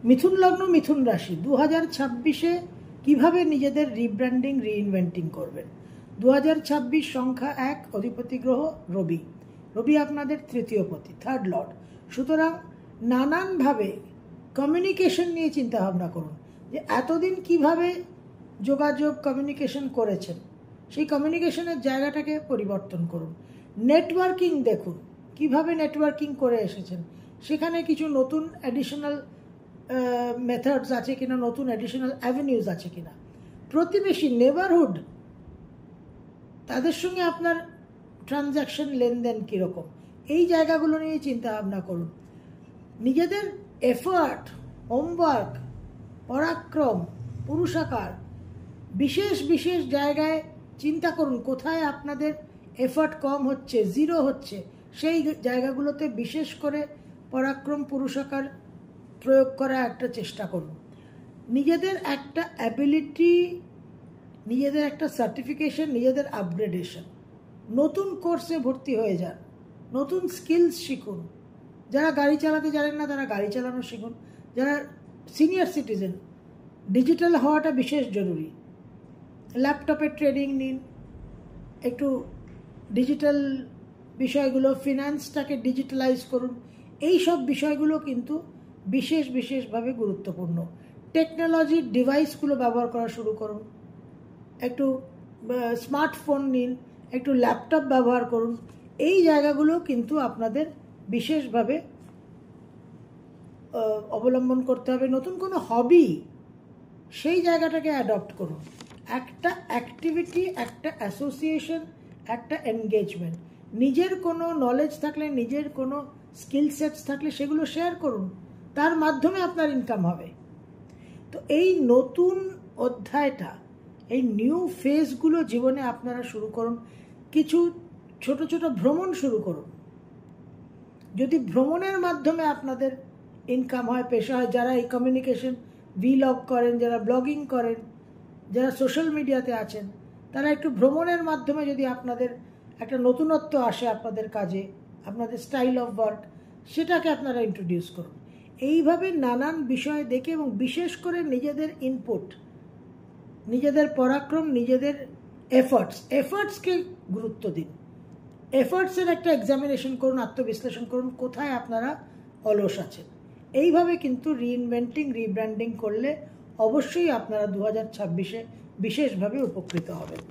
মিথুন লগ্ন, মিথুন রাশি 2026-এ কিভাবে নিজেদের রিব্র্যান্ডিং, রিইনভেন্টিং করবেন। 2026 সংখ্যা 1, অধিপতি গ্রহ রবি। রবি আপনাদের তৃতীয় পতি, থার্ড লর্ড। সুতরাং নানানভাবে কমিউনিকেশন নিয়ে চিন্তা ভাবনা করুন যে এতদিন কিভাবে যোগাযোগ, কমিউনিকেশন করেছেন, সেই কমিউনিকেশনের জায়গাটাকে পরিবর্তন করুন। নেটওয়ার্কিং দেখুন, কিভাবে নেটওয়ার্কিং করে এসেছেন, সেখানে কিছু নতুন অ্যাডিশনাল মেথডস আছে কিনা, নতুন অ্যাডিশনাল অ্যাভিনিউজ আছে কিনা। প্রতিবেশী, নেবারহুড, তাদের সঙ্গে আপনার ট্রানজ্যাকশন, লেনদেন কীরকম, এই জায়গাগুলো নিয়ে চিন্তা ভাবনা করুন। নিজেদের এফার্ট, হোমওয়ার্ক, পরাক্রম, পুরুষাকার, বিশেষ বিশেষ জায়গায় চিন্তা করুন কোথায় আপনাদের এফার্ট কম হচ্ছে, জিরো হচ্ছে, সেই জায়গাগুলোতে বিশেষ করে পরাক্রম, পুরুষাকার প্রয়োগ করা একটা চেষ্টা করুন। নিজেদের একটা অ্যাবিলিটি, নিজেদের একটা সার্টিফিকেশন, নিজেদের আপগ্রেডেশন, নতুন কোর্সে ভর্তি হয়ে যান, নতুন স্কিলস শিখুন। যারা গাড়ি চালাতে জানেন না তারা গাড়ি চালানো শিখুন। যারা সিনিয়র সিটিজেন, ডিজিটাল হওয়াটা বিশেষ জরুরি। ল্যাপটপের ট্রেনিং নিন, একটু ডিজিটাল বিষয়গুলো, ফিনান্সটাকে ডিজিটালাইজ করুন। এই সব বিষয়গুলো কিন্তু বিশেষভাবে গুরুত্বপূর্ণ। টেকনোলজির ডিভাইসগুলো ব্যবহার করা শুরু করুন। একটু স্মার্টফোন নিন, একটু ল্যাপটপ ব্যবহার করুন। এই জায়গাগুলো কিন্তু আপনাদের বিশেষভাবে অবলম্বন করতে হবে। নতুন কোনো হবি, সেই জায়গাটাকে অ্যাডপ্ট করুন। একটা অ্যাক্টিভিটি, একটা অ্যাসোসিয়েশন, একটা এনগেজমেন্ট। নিজের কোনো নলেজ থাকলে, নিজের কোনো স্কিল সেটস থাকলে সেগুলো শেয়ার করুন, তার মাধ্যমে আপনার ইনকাম হবে। তো এই নতুন অধ্যায়টা, এই নিউ ফেজগুলো জীবনে আপনারা শুরু করুন। কিছু ছোট ছোট ভ্রমণ শুরু করুন। যদি ভ্রমণের মাধ্যমে আপনাদের ইনকাম হয়, পেশা হয়, যারা এই কমিউনিকেশন, ভিলগ করেন, যারা ব্লগিং করেন, যারা সোশ্যাল মিডিয়াতে আছেন, তারা একটু ভ্রমণের মাধ্যমে যদি আপনাদের একটা নতুনত্ব আসে আপনাদের কাজে, আপনাদের স্টাইল অফ ওয়ার্ক, সেটাকে আপনারা ইন্ট্রোডিউস করুন। এইভাবে নানান বিষয় দেখে এবং বিশেষ করে নিজেদের ইনপুট, নিজেদের পরাক্রম, নিজেদের এফার্টসকে গুরুত্ব দিন। এফার্টসের একটা এক্সামিনেশন করুন, আত্মবিশ্লেষণ করুন কোথায় আপনারা অলস আছেন। এইভাবে কিন্তু রিইনভেন্টিং, রিব্র্যান্ডিং করলে অবশ্যই আপনারা 2026-এ বিশেষভাবে উপকৃত হবেন।